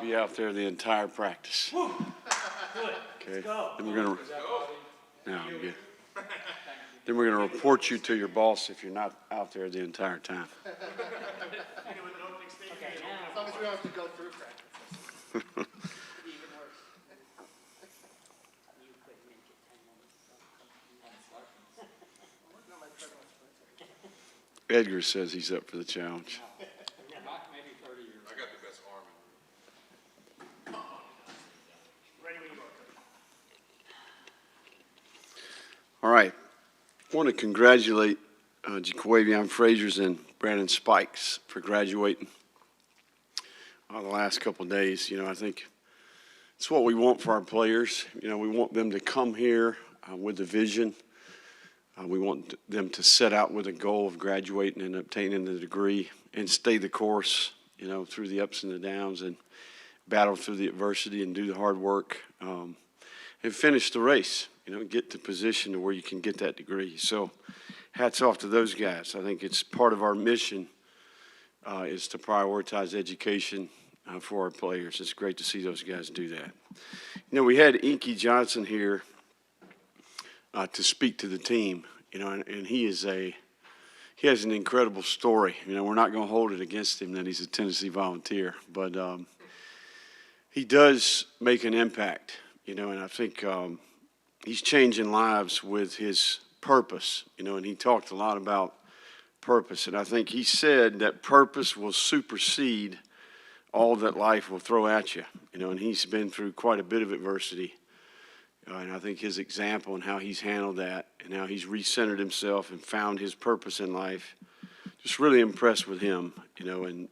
be out there the entire practice. Woo. Good. Okay. Let's go. Then we're going to. No, I'm good. Then we're going to report you to your boss if you're not out there the entire time. Okay, now. As long as we don't have to go through practice. Even worse. You could make it 10 minutes. Edgar says he's up for the challenge. Maybe 30 years. I got the best arm in the room. Ready when you are, Coach. All right. I want to congratulate Jaquavion Frazier's and Brandon Spikes for graduating the last couple of days. You know, I think it's what we want for our players. You know, we want them to come here with a vision. We want them to set out with a goal of graduating and obtaining the degree and stay the course, you know, through the ups and the downs and battle through the adversity and do the hard work and finish the race, you know, get to position to where you can get that degree. So hats off to those guys. I think it's part of our mission is to prioritize education for our players. It's great to see those guys do that. You know, we had Inky Johnson here to speak to the team, you know, and he has an incredible story. You know, we're not going to hold it against him that he's a Tennessee Volunteer, but he does make an impact, you know, and I think he's changing lives with his purpose, you know, and he talked a lot about purpose, and I think he said that purpose will supersede all that life will throw at you, you know, and he's been through quite a bit of adversity. And I think his example and how he's handled that and how he's recentered himself and found his purpose in life, just really impressed with him, you know, and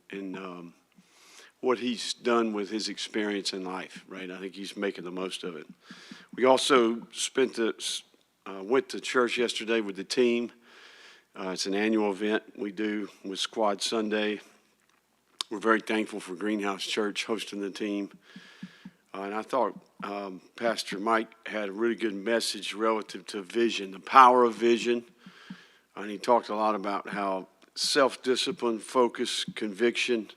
what he's done with his experience in life, right? I think he's making the most of it. We also went to church yesterday with the team. It's an annual event we do with Squad Sunday. We're very thankful for Greenhouse Church hosting the team. And I thought Pastor Mike had a really good message relative to vision, the power of vision. And he talked a lot about how self-discipline, focus, conviction,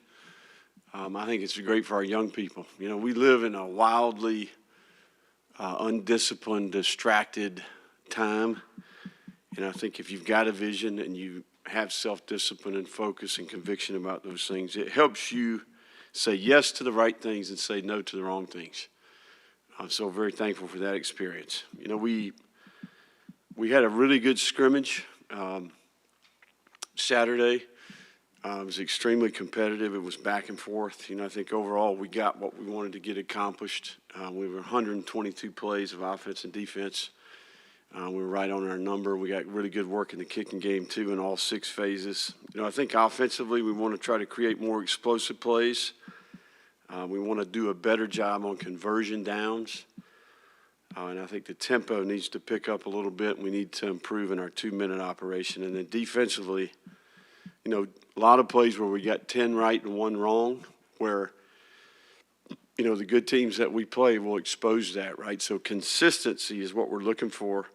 I think it's great for our young people. You know, we live in a wildly undisciplined, distracted time. And I think if you've got a vision and you have self-discipline and focus and conviction about those things, it helps you say yes to the right things and say no to the wrong things. I'm so very thankful for that experience. You know, we had a really good scrimmage Saturday. It was extremely competitive. It was back and forth. You know, I think overall we got what we wanted to get accomplished. We were 122 plays of offense and defense. We were right on our number. We got really good work in the kicking game, too, in all 6 phases. You know, I think offensively we want to try to create more explosive plays. We want to do a better job on conversion downs. And I think the tempo needs to pick up a little bit. We need to improve in our 2-minute operation. And then defensively, you know, a lot of plays where we got 10 right and 1 wrong, where, you know, the good teams that we play will expose that, right? So consistency is what we're looking for.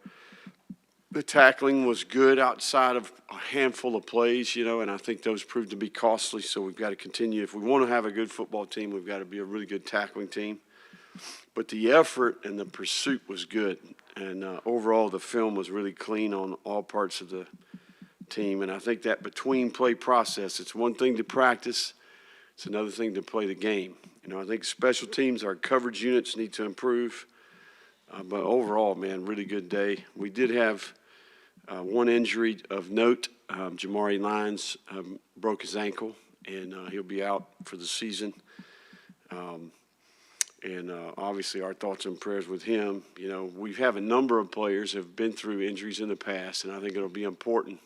The tackling was good outside of a handful of plays, you know, and I think those proved to be costly, so we've got to continue. If we want to have a good football team, we've got to be a really good tackling team. But the effort and the pursuit was good, and overall the film was really clean on all parts of the team, and I think that between-play process, it's one thing to practice, it's another thing to play the game. You know, I think special teams, our coverage units need to improve, but overall, man, really good day. We did have one injury of note. Jamari Lyons broke his ankle, and he'll be out for the season. Obviously our thoughts and prayers with him. You know, we have a number of players have been through injuries in the past, and I think it'll be important,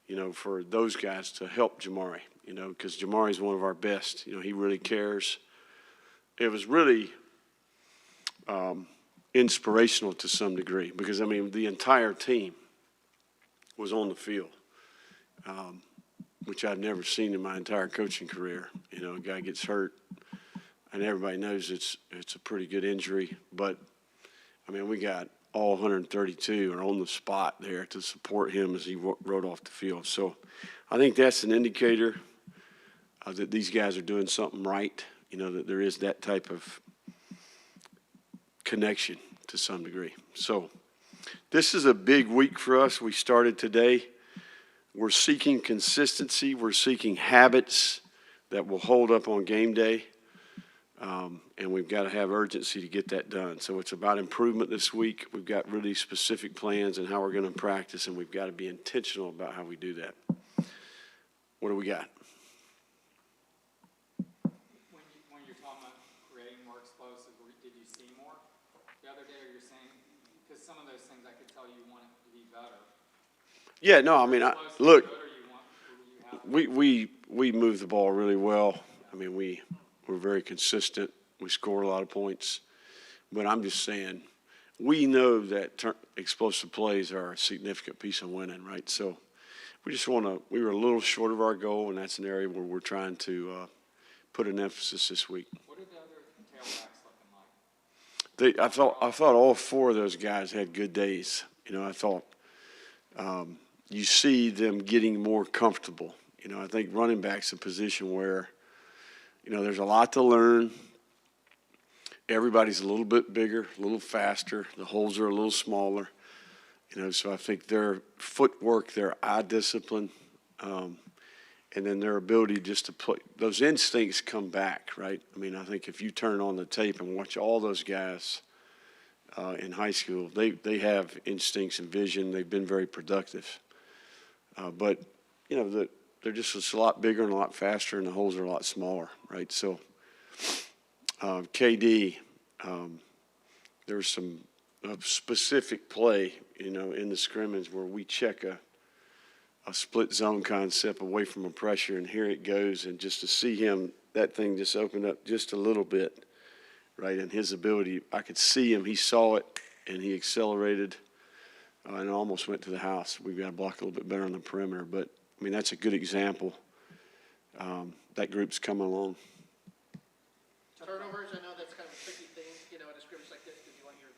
you know, for those guys to help Jamari, you know, because Jamari's one of our best. You know, he really cares. It was really inspirational to some degree because, I mean, the entire team was on the field, which I've never seen in my entire coaching career. You know, a guy gets hurt, and everybody knows it's a pretty good injury. But, I mean, we got all 132 are on the spot there to support him as he rode off the field. So I think that's an indicator that these guys are doing something right. that there is that type of connection to some degree. So this is a big week for us. We started today. We're seeking consistency. We're seeking habits that will hold up on game day. And we've got to have urgency to get that done. So it's about improvement this week. We've got really specific plans and how we're going to practice, and we've got to be intentional about how we do that. What do we got? When you're talking about creating more explosive, did you see more the other day, or you're saying, because some of those things I could tell you want it to be better. Yeah, no, I mean, look, Good, or we move the ball really well. I mean, we're very consistent. We score a lot of points. But I'm just saying, we know that explosive plays are a significant piece of winning, right? So we just we were a little short of our goal, and that's an area where we're trying to put an emphasis this week. What are the other tailbacks looking like? I thought all four of those guys had good days. I thought you see them getting more comfortable. I think running back's a position where, there's a lot to learn. Everybody's a little bit bigger, a little faster. The holes are a little smaller. So I think their footwork, their eye discipline, and then their ability just to play, those instincts come back, right? I mean, I think if you turn on the tape and watch all those guys in high school, they have instincts and vision. They've been very productive. But, they're just a lot bigger and a lot faster, and the holes are a lot smaller, right? So KD, there's some specific play, in the scrimmage where we check a split zone concept away from a pressure, and here it goes. And just to see him, that thing just opened up just a little bit, right? And his ability, I could see him. He saw it, and he accelerated and almost went to the house. We've got to block a little bit better on the perimeter. But, I mean, that's a good example. That group's coming along. Turnovers, I know that's kind of a tricky thing, in a scrimmage like this, because you want your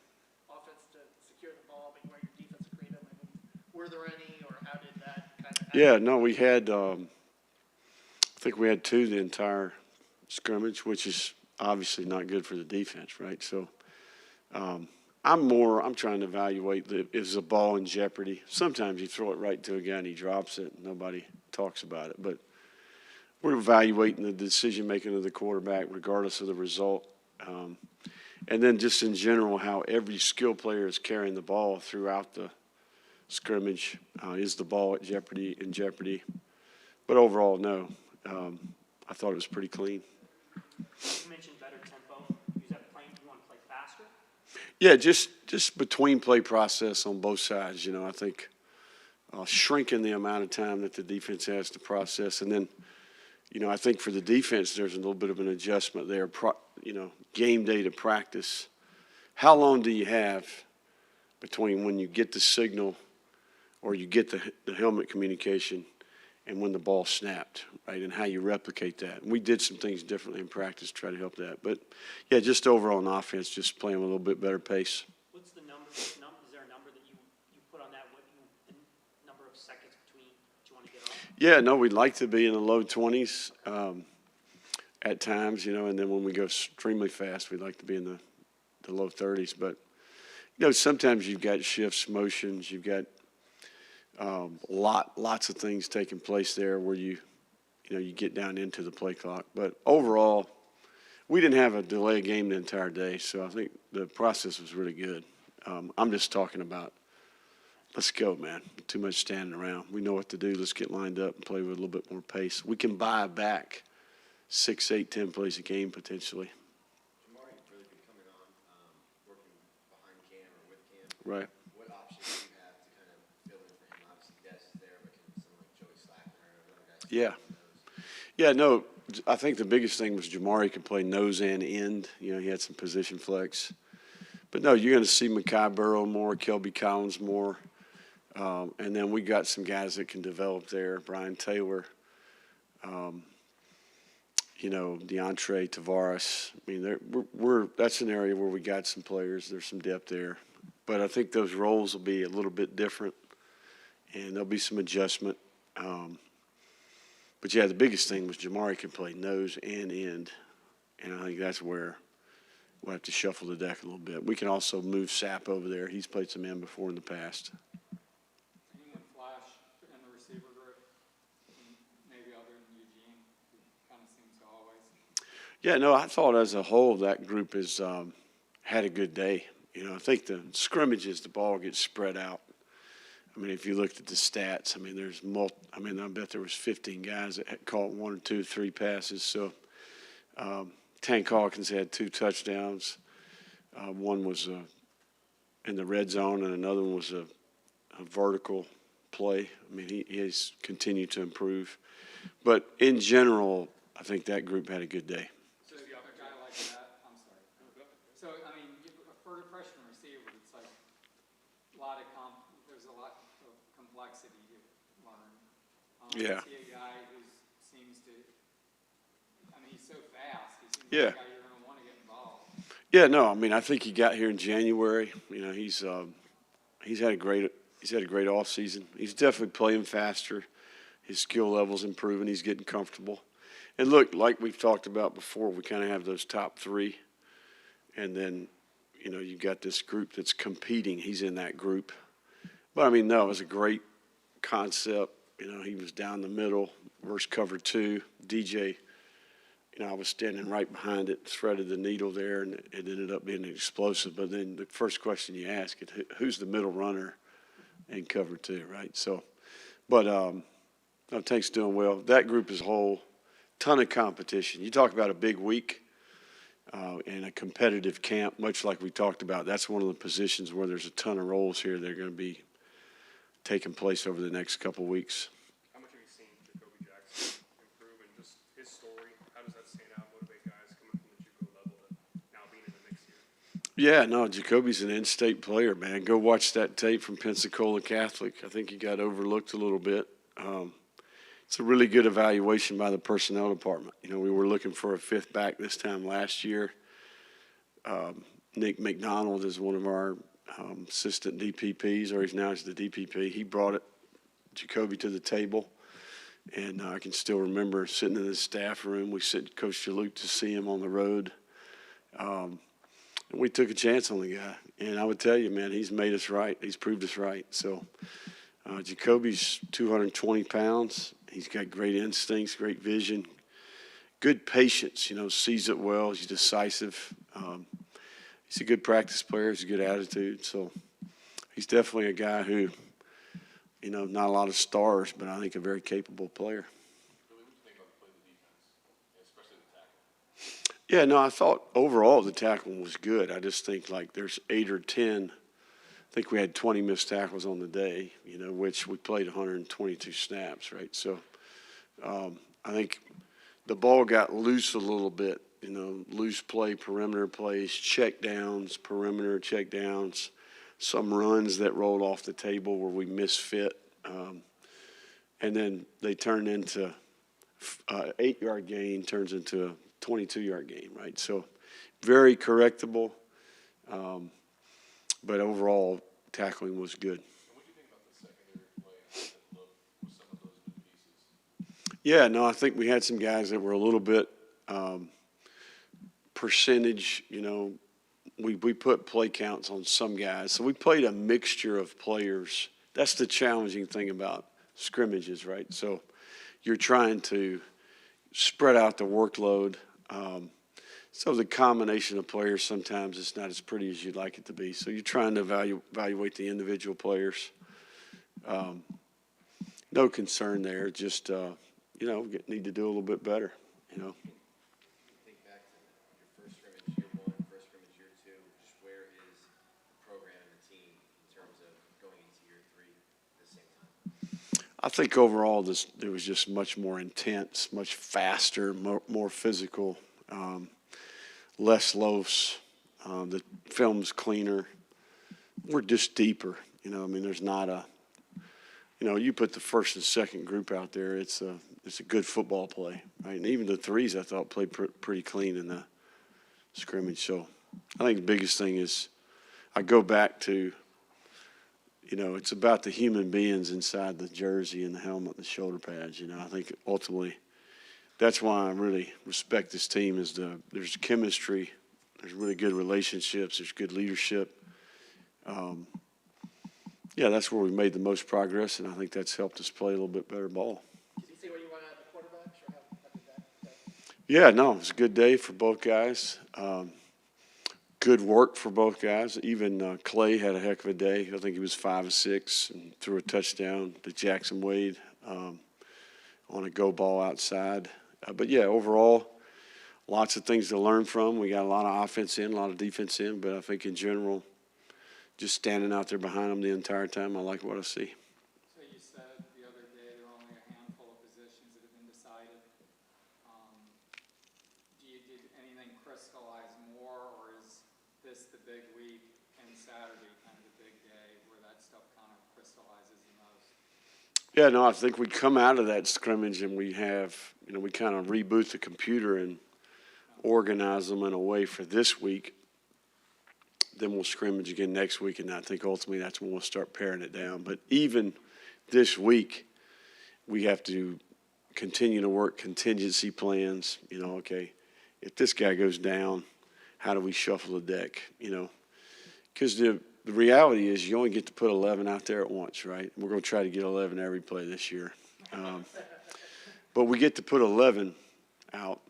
offense to secure the ball, but you want your defense to create them. I mean, were there any, or how did that kind of happen? Yeah, no, we had, I think we had 2 the entire scrimmage, which is obviously not good for the defense, right? So I'm trying to evaluate is the ball in jeopardy. Sometimes you throw it right to a guy and he drops it and nobody talks about it. But we're evaluating the decision-making of the quarterback regardless of the result. And then just in general, how every skill player is carrying the ball throughout the scrimmage. Is the ball in jeopardy? But overall, no. I thought it was pretty clean. You mentioned better tempo. Is that you want to play faster? Yeah, just between play process on both sides. I think shrinking the amount of time that the defense has to process. And then, I think for the defense, there's a little bit of an adjustment there. Game day to practice. How long do you have between when you get the signal or you get the helmet communication and when the ball snapped, right, and how you replicate that? And we did some things differently in practice to try to help that. But, yeah, just overall in offense, just playing with a little bit better pace. What's the number? Is there a number that you put on that? The number of seconds between what you want to get off? Yeah, no, we'd like to be in the low 20s at times, and then when we go extremely fast, we'd like to be in the low 30s. But, sometimes you've got shifts, motions, you've got lots of things taking place there where you get down into the play clock. But overall, we didn't have a delay game the entire day, so I think the process was really good. I'm just talking about, let's go, man. Too much standing around. We know what to do. Let's get lined up and play with a little bit more pace. We can buy back 6, 8, 10 plays a game potentially. Jamari's really been coming on, working behind Cam or with Cam. Right. What options do you have to kind of fill in for him? Obviously, Des is there, but can someone like Joey Slackner or another guy? Yeah. Yeah, no, I think the biggest thing was Jamari could play nose and end. He had some position flex. But, no, you're going to see Mekhi Burrow more, Kelby Collins more. And then we got some guys that can develop there. Brian Taylor, DeAndre Tavares. I mean, that's an area where we got some players. There's some depth there. But I think those roles will be a little bit different, and there'll be some adjustment. But, yeah, the biggest thing was Jamari can play nose and end, And I think that's where we'll have to shuffle the deck a little bit. We can also move Sapp over there. He's played some end before in the past. Anyone flash in the receiver group, maybe other than Eugene, who kind of seems to always. Yeah, no, I thought as a whole that group has had a good day. You know, I think the scrimmages, the ball gets spread out. I mean, if you looked at the stats, I mean, I bet there was 15 guys that had caught 1 or 2 or 3 passes. So Tank Hawkins had 2 touchdowns. One was in the red zone, and another one was a vertical play. I mean, he has continued to improve. But in general, I think that group had a good day. So a guy like that, I'm sorry. So, I mean, for a freshman receiver, it's like there's a lot of complexity to learn. Yeah. I see a guy who seems to, I mean, he's so fast. He seems Yeah. like a guy you're going to want to get involved. Yeah, no, I mean, I think he got here in January. You know, he's had a great off season. He's definitely playing faster. His skill level's improving. He's getting comfortable. And look, like we've talked about before, we kind of have those top 3, and then, you know, you've got this group that's competing. He's in that group. But I mean, no, it was a great concept. You know, he was down the middle versus cover 2. DJ, you know, I was standing right behind it, threaded the needle there, and it ended up being explosive. But then the first question you ask is, who's the middle runner in cover 2, right? So, but no, Tank's doing well. That group as a whole, ton of competition. You talk about a big week in a competitive camp, much like we talked about. That's one of the positions where there's a ton of roles here that are going to be taking place over the next couple weeks. How much have you seen Jacoby Jackson improve, and just his story? How does that stand out, motivate guys coming from the JUCO level to now being in the mix here? Yeah, no, Jacoby's an in-state player, man. Go watch that tape from Pensacola Catholic. I think he got overlooked a little bit. It's a really good evaluation by the personnel department. You know, we were looking for a 5th back this time last year. Nick McDonald is one of our assistant DPPs, or he's the DPP. He brought Jacoby to the table, and I can still remember sitting in the staff room. We sent Coach Jaluk to see him on the road. And we took a chance on the guy. And I would tell you, man, he's made us right. He's proved us right. So Jacoby's 220 pounds. He's got great instincts, great vision, good patience, you know, sees it well. He's decisive. He's a good practice player. He's a good attitude. So he's definitely a guy who, you know, not a lot of stars, but I think a very capable player. Really, what do you think about the play of the defense, especially the tackle? Yeah, no, I thought overall the tackling was good. I just think like there's 8 or 10. I think we had 20 missed tackles on the day, you know, which we played 122 snaps, right? So I think the ball got loose a little bit, you know, loose play, perimeter plays, check downs, perimeter check downs, some runs that rolled off the table where we misfit. And then they turned into 8-yard gain turns into a 22-yard gain, right? So very correctable. But overall, tackling was good. And what do you think about the secondary play? How did it look with some of those new pieces? Yeah, no, I think we had some guys that were a little bit percentage, you know, we put play counts on some guys. So we played a mixture of players. That's the challenging thing about scrimmages, right? So you're trying to spread out the workload. So the combination of players sometimes it's not as pretty as you'd like it to be. So you're trying to evaluate the individual players. No concern there. Just you know, need to do a little bit better. You know. Think back to your first scrimmage year 1, first scrimmage year 2. Just where is the program and the team in terms of going into year 3 at the same time? I think overall it was just much more intense, much faster, more physical. Less loose, the film's cleaner. We're just deeper, you know. I mean, there's not a, you know, you put the first and second group out there, it's a good football play, right? And even the threes I thought played pretty clean in the scrimmage. So I think the biggest thing is I go back to, you know, it's about the human beings inside the jersey and the helmet and the shoulder pads. You know, I think ultimately that's why I really respect this team is there's chemistry, there's really good relationships, there's good leadership. Yeah, that's where we made the most progress, and I think that's helped us play a little bit better ball. Did you see where you went at the quarterbacks, or how did that? Yeah, no, it was a good day for both guys. Good work for both guys. Even Clay had a heck of a day. I think he was 5 of 6 and threw a touchdown to Jackson Wade on a go ball outside. But yeah, overall, lots of things to learn from. We got a lot of offense in, a lot of defense in, but I think in general, just standing out there behind them the entire time, I like what I see. So you said the other day there were only a handful of positions that have been decided. Did anything crystallize more, or is this the big week and Saturday kind of the big day where that stuff kind of crystallizes the most? Yeah, no, I think we come out of that scrimmage and we have, we kind of reboot the computer and organize them in a way for this week. Then we'll scrimmage again next week, and I think ultimately that's when we'll start paring it down. But even this week, we have to continue to work contingency plans. Okay, if this guy goes down, how do we shuffle the deck? Because the reality is you only get to put 11 out there at once, right? We're going to try to get 11 every play this year. But we get to put 11 out.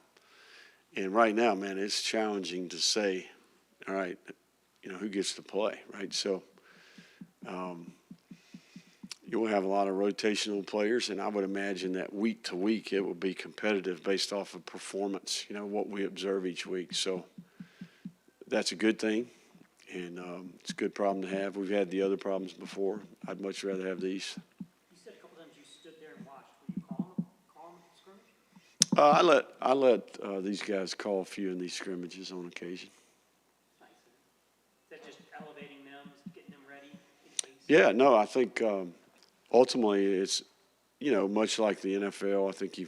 And right now, man, it's challenging to say, all right, who gets to play, right? So you'll have a lot of rotational players, and I would imagine that week to week it will be competitive based off of performance, what we observe each week. So that's a good thing, and it's a good problem to have. We've had the other problems before. I'd much rather have these. You said a couple times you stood there and watched. Were you calling the scrimmage? I let these guys call a few in these scrimmages on occasion. Nice. Is that just elevating them, getting them ready? Yeah, no, I think ultimately it's, much like the NFL, I think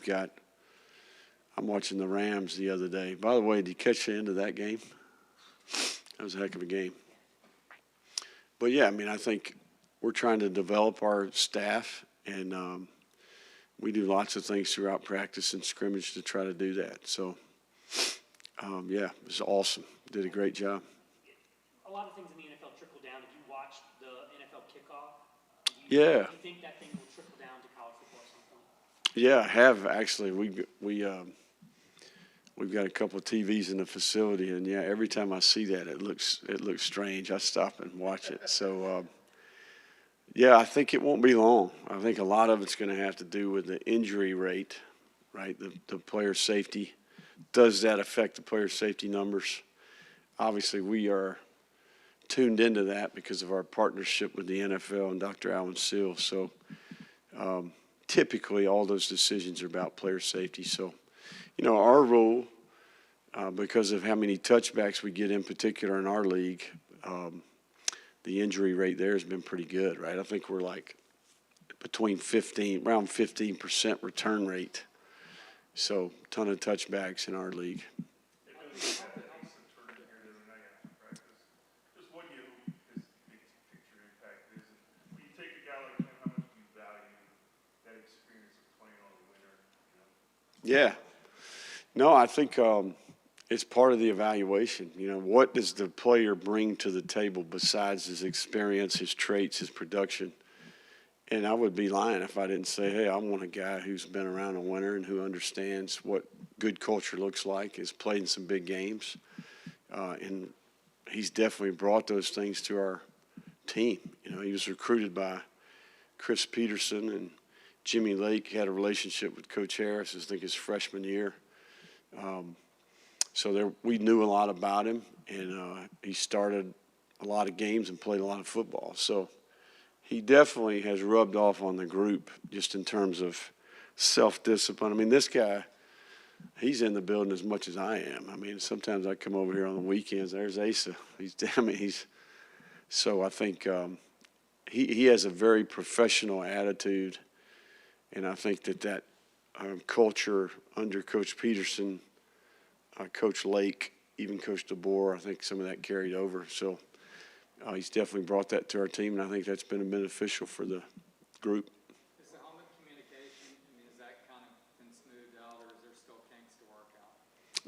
I'm watching the Rams the other day. By the way, did you catch the end of that game? That was a heck of a game. But, yeah, I think we're trying to develop our staff, and we do lots of things throughout practice and scrimmage to try to do that. So, yeah, it was awesome. Did a great job. A lot of things in the NFL trickle down. If you watch the NFL kickoff, do Yeah. you think that thing will trickle down to college football at some point? Yeah, I have actually. We've got a couple of TVs in the facility, and yeah, every time I see that, it looks strange. I stop and watch it. So, yeah, I think it won't be long. I think a lot of it's going to have to do with the injury rate, right? The player safety. Does that affect the player safety numbers? Obviously, we are tuned into that because of our partnership with the NFL and Dr. Alan Seal. So typically all those decisions are about player safety. So, our rule, because of how many touchbacks we get in particular in our league, the injury rate there has been pretty good, right? I think we're like around 15% return rate. So ton of touchbacks in our league. Yeah. No, I think it's part of the evaluation. What does the player bring to the table besides his experience, his traits, his production? And I would be lying if I didn't say, hey, I want a guy who's been around a winner and who understands what good culture looks like, has played in some big games. And he's definitely brought those things to our team. He was recruited by Chris Peterson, and Jimmy Lake had a relationship with Coach Harris, I think, his freshman year. So we knew a lot about him, and he started a lot of games and played a lot of football. So he definitely has rubbed off on the group just in terms of self-discipline. This guy, he's in the building as much as I am. Sometimes I come over here on the weekends. There's Asa. So I think he has a very professional attitude, and I think that culture under Coach Peterson, Coach Lake, even Coach DeBoer, I think some of that carried over. So he's definitely brought that to our team, and I think that's been beneficial for the group. Is the helmet communication, has that kind of been smoothed out, or is there still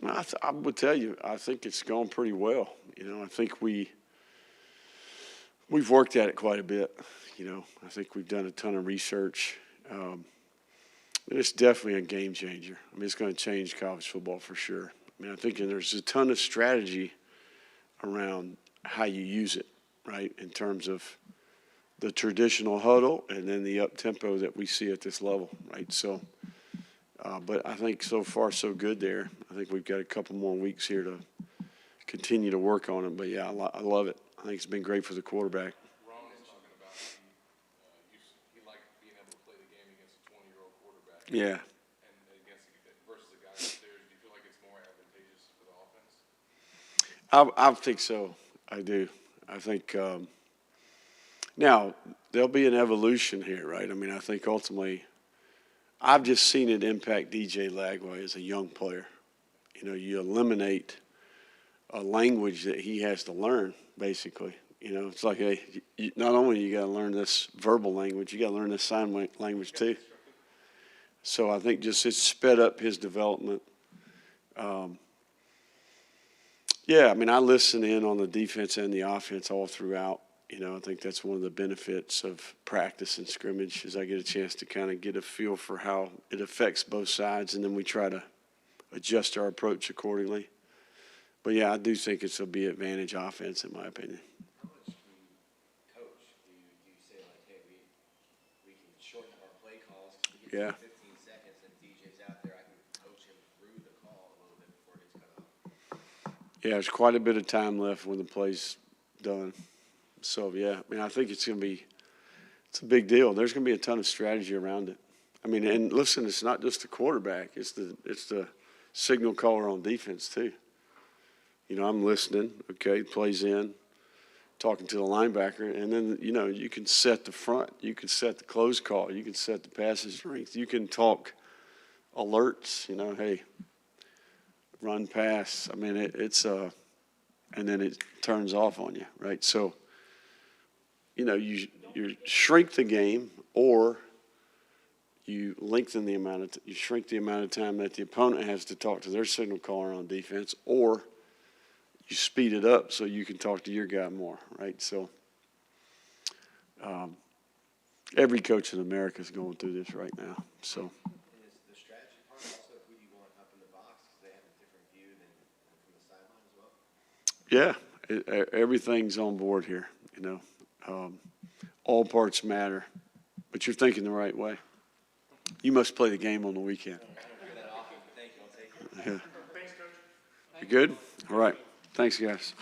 I would tell you, I think it's gone pretty well. I think we've worked at it quite a bit. I think we've done a ton of research. And it's definitely a game changer. I mean, it's going to change college football for sure. I mean, I think there's a ton of strategy around how you use it, right, in terms of the traditional huddle and then the up-tempo that we see at this level, right? So, but I think so far so good there. I think we've got a couple more weeks here to continue to work on it. But, yeah, I love it. I think it's been great for the quarterback. Ron was talking about he liked being able to play the game against a 20-year-old quarterback. Yeah. And versus a guy upstairs. Do you feel like it's more advantageous for the offense? I think so. I do. I think now there'll be an evolution here, right? I mean, I think ultimately I've just seen it impact DJ Lagway as a young player. You eliminate a language that he has to learn, basically. It's like, hey, not only you got to learn this verbal language, you got to learn this sign language too. So I think just it's sped up his development. Yeah, I mean, I listen in on the defense and the offense all throughout. I think that's one of the benefits of practice and scrimmage is I get a chance to kind of get a feel for how it affects both sides, and then we try to adjust our approach accordingly. But, yeah, I do think it's a be advantage offense in my opinion. How much can you coach? Do you say, like, hey, we can shorten up our play calls because we get Yeah. to 15 seconds and DJ's out there, I can coach him through the call a little bit before it gets cut off? Yeah, there's quite a bit of time left when the play's done. So, yeah, I mean, I think it's a big deal. There's going to be a ton of strategy around it. I mean, and listen, it's not just the quarterback. It's the signal caller on defense too. I'm listening, okay, plays in, talking to the linebacker, and then, you can set the front. You can set the close call. You can set the passing strength. You can talk alerts, hey, run pass. I mean, and then it turns off on you, right? So, you shrink the game, or you lengthen the you shrink the amount of time that the opponent has to talk to their signal caller on defense, or you speed it up so you can talk to your guy more, right? So every coach in America is going through this right now. So. And is the strategy part also who you want up in the box because they have a different view than from the sideline as well? Yeah, everything's on board here, all parts matter, but you're thinking the right way. You must play the game on the weekend. I don't do that often, but thank you. I'll take it. Yeah. Thanks, Coach. You good? All right. Thanks, guys.